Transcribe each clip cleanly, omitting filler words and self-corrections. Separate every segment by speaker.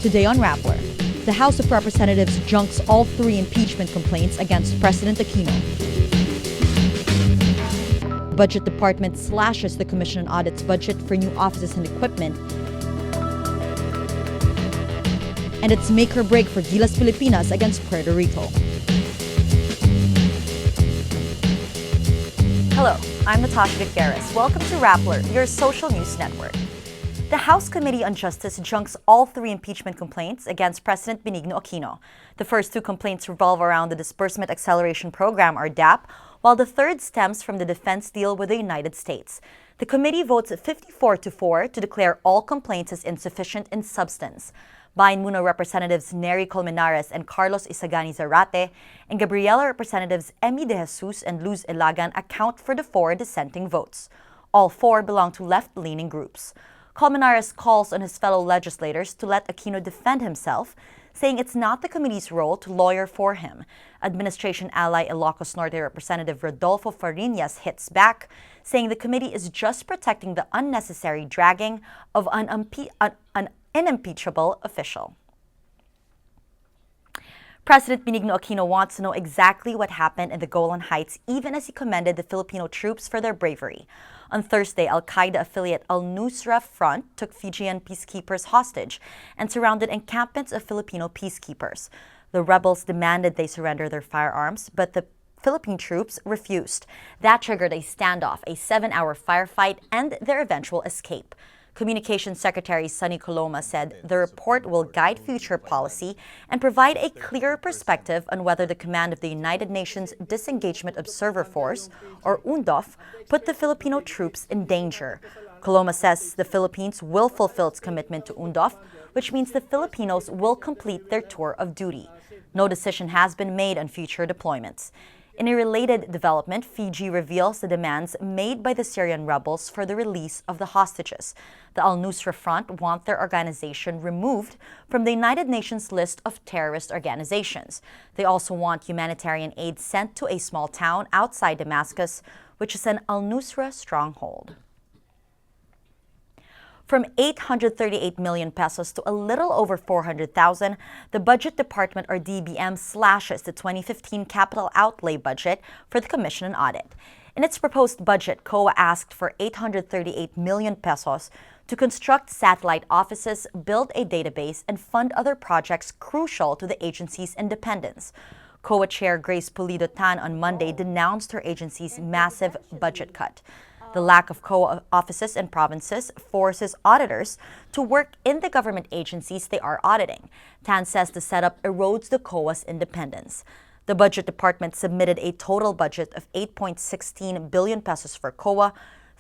Speaker 1: Today on Rappler, the House of Representatives junks all 3 impeachment complaints against President Aquino. Budget Department slashes the Commission on Audit's budget for new offices and equipment. And it's make or break for Gilas Pilipinas against Puerto Rico.
Speaker 2: Hello, I'm Natasha Gutierrez. Welcome to Rappler, your social news network. The House Committee on Justice junks all 3 impeachment complaints against President Benigno Aquino. The first 2 complaints revolve around the Disbursement Acceleration Program, or DAP, while the third stems from the defense deal with the United States. The committee votes 54-4 to declare all complaints as insufficient in substance. Bayan Muna Representatives Nery Colmenares and Carlos Isagani Zarate and Gabriela Representatives Emmy De Jesus and Luz Elagan account for the 4 dissenting votes. All 4 belong to left-leaning groups. Colmenares calls on his fellow legislators to let Aquino defend himself, saying it's not the committee's role to lawyer for him. Administration ally Ilocos Norte Representative Rodolfo Fariñas hits back, saying the committee is just protecting the unnecessary dragging of an unimpeachable official. President Benigno Aquino wants to know exactly what happened in the Golan Heights, even as he commended the Filipino troops for their bravery. On Thursday, Al-Qaeda affiliate Al-Nusra Front took Fijian peacekeepers hostage and surrounded encampments of Filipino peacekeepers. The rebels demanded they surrender their firearms, but the Philippine troops refused. That triggered a standoff, a 7-hour firefight, and their eventual escape. Communications Secretary Sonny Coloma said the report will guide future policy and provide a clearer perspective on whether the command of the United Nations Disengagement Observer Force, or UNDOF, put the Filipino troops in danger. Coloma says the Philippines will fulfill its commitment to UNDOF, which means the Filipinos will complete their tour of duty. No decision has been made on future deployments. In a related development, Fiji reveals the demands made by the Syrian rebels for the release of the hostages. The Al-Nusra Front want their organization removed from the United Nations list of terrorist organizations. They also want humanitarian aid sent to a small town outside Damascus, which is an Al-Nusra stronghold. From 838 million pesos to a little over 400,000, the Budget Department, or DBM, slashes the 2015 capital outlay budget for the Commission on Audit. In its proposed budget, COA asked for 838 million pesos to construct satellite offices, build a database, and fund other projects crucial to the agency's independence. COA Chair Grace Pulido-Tan on Monday denounced her agency's massive budget cut. The lack of COA offices in provinces forces auditors to work in the government agencies they are auditing. Tan says the setup erodes the COA's independence. The Budget Department submitted a total budget of 8.16 billion pesos for COA,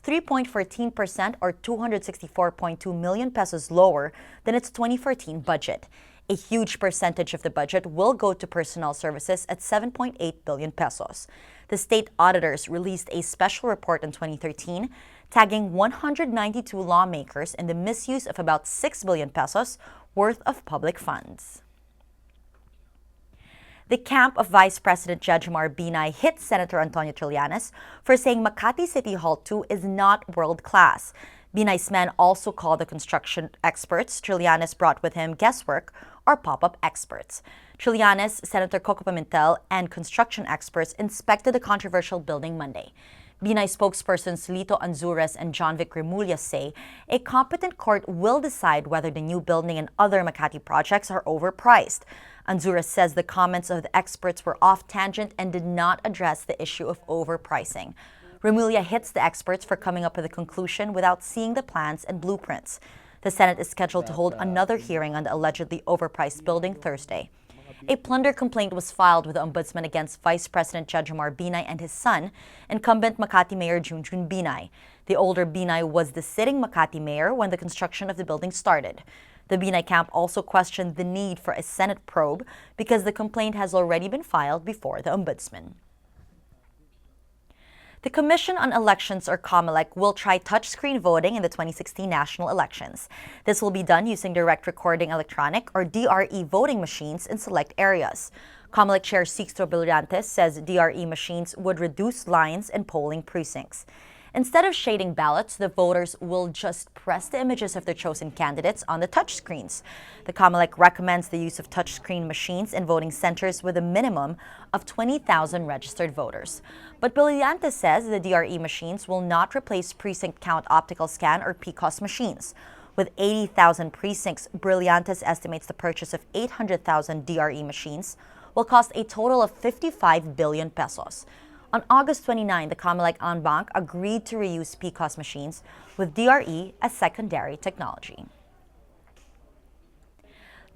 Speaker 2: 3.14% or 264.2 million pesos lower than its 2014 budget. A huge percentage of the budget will go to personnel services at 7.8 billion pesos. The state auditors released a special report in 2013 tagging 192 lawmakers in the misuse of about 6 billion pesos worth of public funds. The camp of Vice President Jejomar Binay hit Senator Antonio Trillanes for saying Makati City Hall 2 is not world-class. Binay's men also called the construction experts Trillanes brought with him guesswork or pop-up experts. Trillanes, Senator Coco Pimentel, and construction experts inspected the controversial building Monday. Binay spokespersons Lito Anzures and John Vic Remulla say a competent court will decide whether the new building and other Makati projects are overpriced. Anzures says the comments of the experts were off-tangent and did not address the issue of overpricing. Remulla hits the experts for coming up with a conclusion without seeing the plans and blueprints. The Senate is scheduled to hold another hearing on the allegedly overpriced building Thursday. A plunder complaint was filed with the Ombudsman against Vice President Jejomar Binay and his son, incumbent Makati Mayor Junjun Binay. The older Binay was the sitting Makati Mayor when the construction of the building started. The Binay camp also questioned the need for a Senate probe because the complaint has already been filed before the Ombudsman. The Commission on Elections, or COMELEC, will try touchscreen voting in the 2016 national elections. This will be done using direct recording electronic, or DRE, voting machines in select areas. COMELEC Chair Sixto Brillantes says DRE machines would reduce lines in polling precincts. Instead of shading ballots, the voters will just press the images of their chosen candidates on the touchscreens. The COMELEC recommends the use of touchscreen machines in voting centers with a minimum of 20,000 registered voters. But Brillantes says the DRE machines will not replace precinct count optical scan or PCOS machines. With 80,000 precincts, Brillantes estimates the purchase of 800,000 DRE machines will cost a total of 55 billion pesos. On August 29, the COMELEC en banc agreed to reuse PCOS machines with DRE as secondary technology.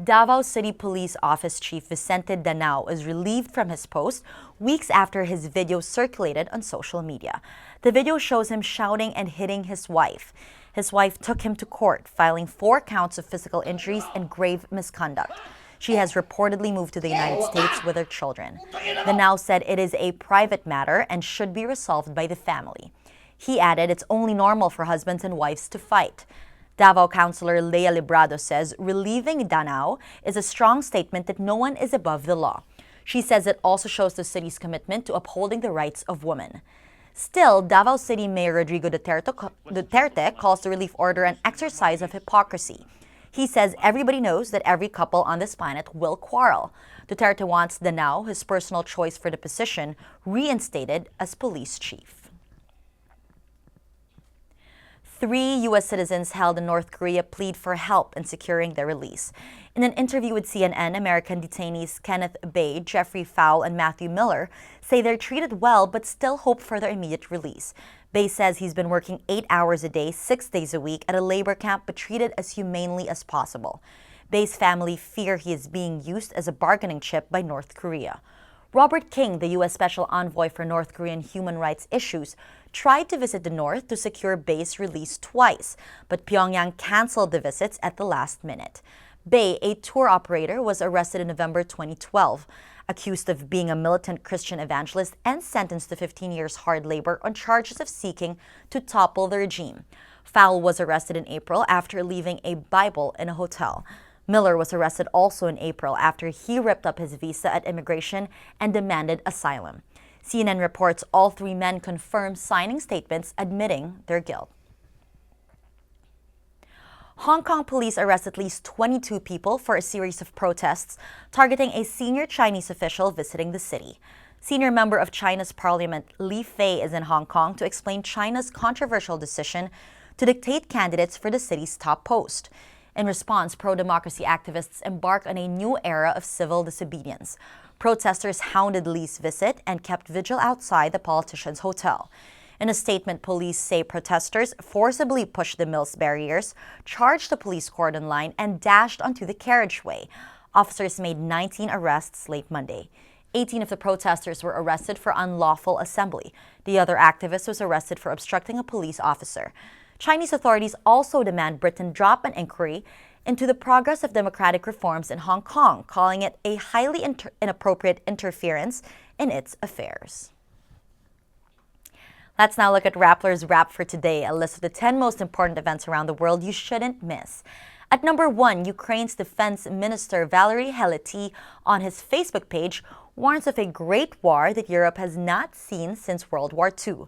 Speaker 2: Davao City Police Office Chief Vicente Danao is relieved from his post weeks after his video circulated on social media. The video shows him shouting and hitting his wife. His wife took him to court, filing 4 counts of physical injuries and grave misconduct. She has reportedly moved to the United States with her children. Danao said it is a private matter and should be resolved by the family. He added it's only normal for husbands and wives to fight. Davao Councilor Lea Librado says relieving Danao is a strong statement that no one is above the law. She says it also shows the city's commitment to upholding the rights of women. Still, Davao City Mayor Rodrigo Duterte calls the relief order an exercise of hypocrisy. He says everybody knows that every couple on this planet will quarrel. Duterte wants Danao, his personal choice for the position, reinstated as police chief. 3 U.S. citizens held in North Korea plead for help in securing their release. In an interview with CNN, American detainees Kenneth Bay, Jeffrey Fowl, and Matthew Miller say they're treated well but still hope for their immediate release. Bay says he's been working 8 hours a day, 6 days a week at a labor camp but treated as humanely as possible. Bay's family fear he is being used as a bargaining chip by North Korea. Robert King, the U.S. Special Envoy for North Korean human rights issues, tried to visit the North to secure Bay's release twice, but Pyongyang canceled the visits at the last minute. Bay, a tour operator, was arrested in November 2012, accused of being a militant Christian evangelist and sentenced to 15 years hard labor on charges of seeking to topple the regime. Fowl was arrested in April after leaving a Bible in a hotel. Miller was arrested also in April after he ripped up his visa at immigration and demanded asylum. CNN reports all 3 men confirmed signing statements admitting their guilt. Hong Kong police arrest at least 22 people for a series of protests targeting a senior Chinese official visiting the city. Senior member of China's parliament Li Fei is in Hong Kong to explain China's controversial decision to dictate candidates for the city's top post. In response, pro-democracy activists embark on a new era of civil disobedience. Protesters hounded Li's visit and kept vigil outside the politician's hotel. In a statement, police say protesters forcibly pushed the mill's barriers, charged the police cordon line, and dashed onto the carriageway. Officers made 19 arrests late Monday. 18 of the protesters were arrested for unlawful assembly. The other activist was arrested for obstructing a police officer. Chinese authorities also demand Britain drop an inquiry into the progress of democratic reforms in Hong Kong, calling it a highly inappropriate interference in its affairs. Let's now look at Rappler's Wrap for today, a list of the 10 most important events around the world you shouldn't miss. At number 1, Ukraine's Defense Minister Valery Helety on his Facebook page warns of a great war that Europe has not seen since World War II.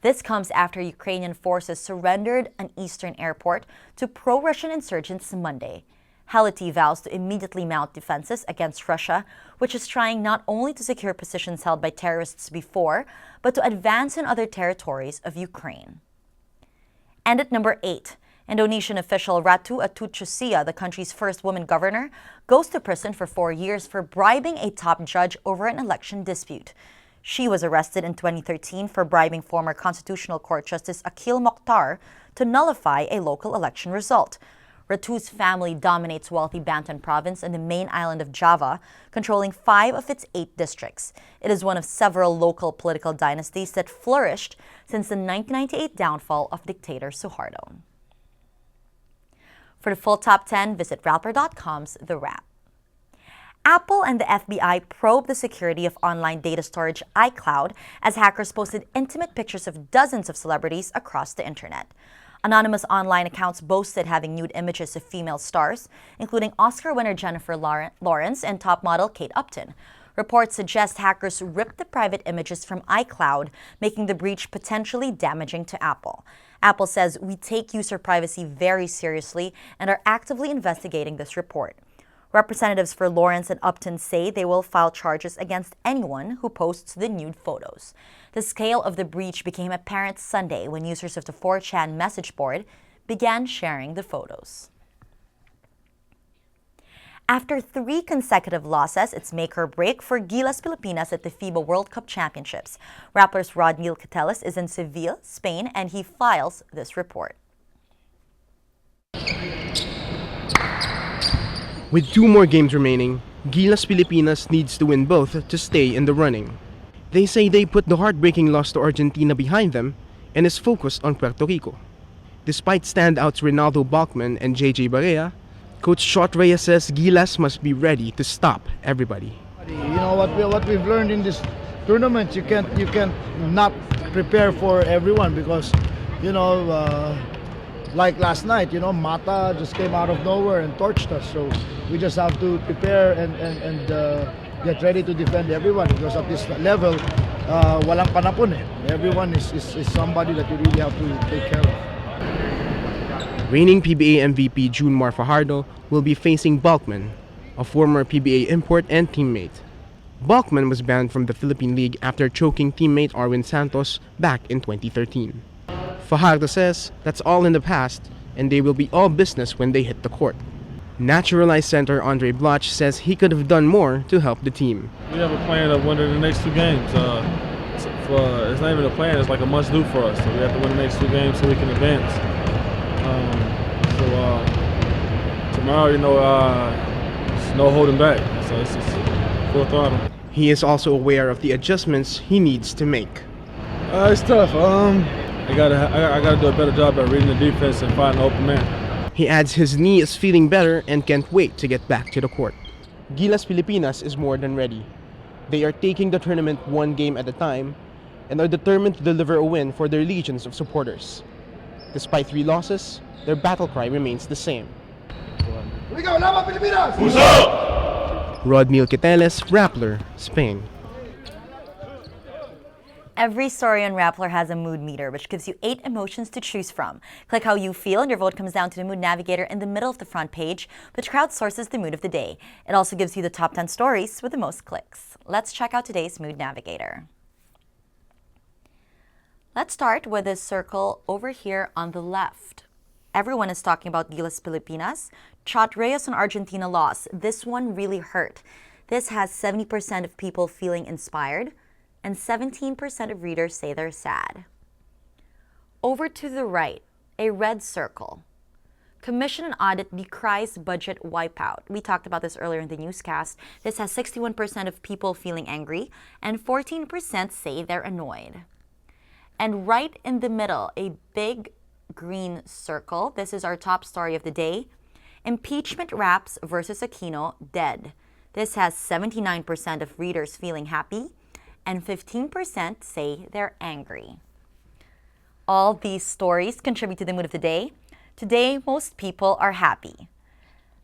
Speaker 2: This comes after Ukrainian forces surrendered an eastern airport to pro-Russian insurgents Monday. Helety vows to immediately mount defenses against Russia, which is trying not only to secure positions held by terrorists before, but to advance in other territories of Ukraine. And at number 8, Indonesian official Ratu Atutsusia, the country's first woman governor, goes to prison for 4 years for bribing a top judge over an election dispute. She was arrested in 2013 for bribing former Constitutional Court Justice Akhil Mokhtar to nullify a local election result. Ratu's family dominates wealthy Banten province and the main island of Java, controlling 5 of its 8 districts. It is one of several local political dynasties that flourished since the 1998 downfall of dictator Suharto. For the full top 10, visit Rappler.com's The Wrap. Apple and the FBI probe the security of online data storage iCloud as hackers posted intimate pictures of dozens of celebrities across the internet. Anonymous online accounts boasted having nude images of female stars, including Oscar winner Jennifer Lawrence and top model Kate Upton. Reports suggest hackers ripped the private images from iCloud, making the breach potentially damaging to Apple. Apple says, "We take user privacy very seriously and are actively investigating this report." Representatives for Lawrence and Upton say they will file charges against anyone who posts the nude photos. The scale of the breach became apparent Sunday when users of the 4chan message board began sharing the photos. After 3 consecutive losses, it's make or break for Gilas Pilipinas at the FIBA World Cup Championships. Rappler's Rodney Cateles is in Seville, Spain, and he files this report.
Speaker 3: With 2 more games remaining, Gilas Pilipinas needs to win both to stay in the running. They say they put the heartbreaking loss to Argentina behind them and is focused on Puerto Rico. Despite standouts Ronaldo Bachmann and JJ Barea, Coach Shot Reyes says Gilas must be ready to stop everybody.
Speaker 4: You know what we've learned in this tournament, you can't not prepare for everyone because like last night, Mata just came out of nowhere and torched us. So we just have to prepare and get ready to defend everyone because at this level, walang panapon eh. Everyone is somebody that you really have to take care of.
Speaker 3: Reigning PBA MVP Junmar Fajardo will be facing Bachmann, a former PBA import and teammate. Bachmann was banned from the Philippine League after choking teammate Arwin Santos back in 2013. Fajardo says that's all in the past and they will be all business when they hit the court. Naturalized center Andre Bloch says he could have done more to help the team.
Speaker 5: We have a plan of winning the next 2 games. It's not even a plan, it's like a must-do for us. So we have to win the next 2 games so we can advance. Tomorrow, it's no holding back. So it's just full throttle.
Speaker 3: He is also aware of the adjustments he needs to make.
Speaker 5: It's tough. I gotta do a better job at reading the defense and finding the open man.
Speaker 3: He adds his knee is feeling better and can't wait to get back to the court. Gilas Pilipinas is more than ready. They are taking the tournament 1 game at a time and are determined to deliver a win for their legions of supporters. Despite 3 losses, their battle cry remains the same. Rodney Cateles, Rappler, Spain.
Speaker 2: Every story on Rappler has a mood meter, which gives you 8 emotions to choose from. Click how you feel, and your vote comes down to the mood navigator in the middle of the front page, which crowdsources the mood of the day. It also gives you the top 10 stories with the most clicks. Let's check out today's mood navigator. Let's start with this circle over here on the left. Everyone is talking about Gilas Pilipinas. Shot Reyes on Argentina loss. This one really hurt. This has 70% of people feeling inspired, and 17% of readers say they're sad. Over to the right, a red circle. Commission and Audit decries budget wipeout. We talked about this earlier in the newscast. This has 61% of people feeling angry, and 14% say they're annoyed. And right in the middle, a big green circle. This is our top story of the day. Impeachment wraps versus Aquino dead. This has 79% of readers feeling happy, and 15% say they're angry. All these stories contribute to the mood of the day. Today, most people are happy.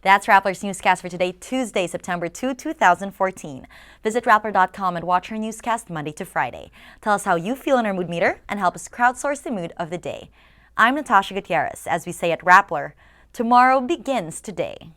Speaker 2: That's Rappler's newscast for today, Tuesday, September 2, 2014. Visit Rappler.com and watch our newscast Monday to Friday. Tell us how you feel in our mood meter and help us crowdsource the mood of the day. I'm Natasha Gutierrez. As we say at Rappler, tomorrow begins today.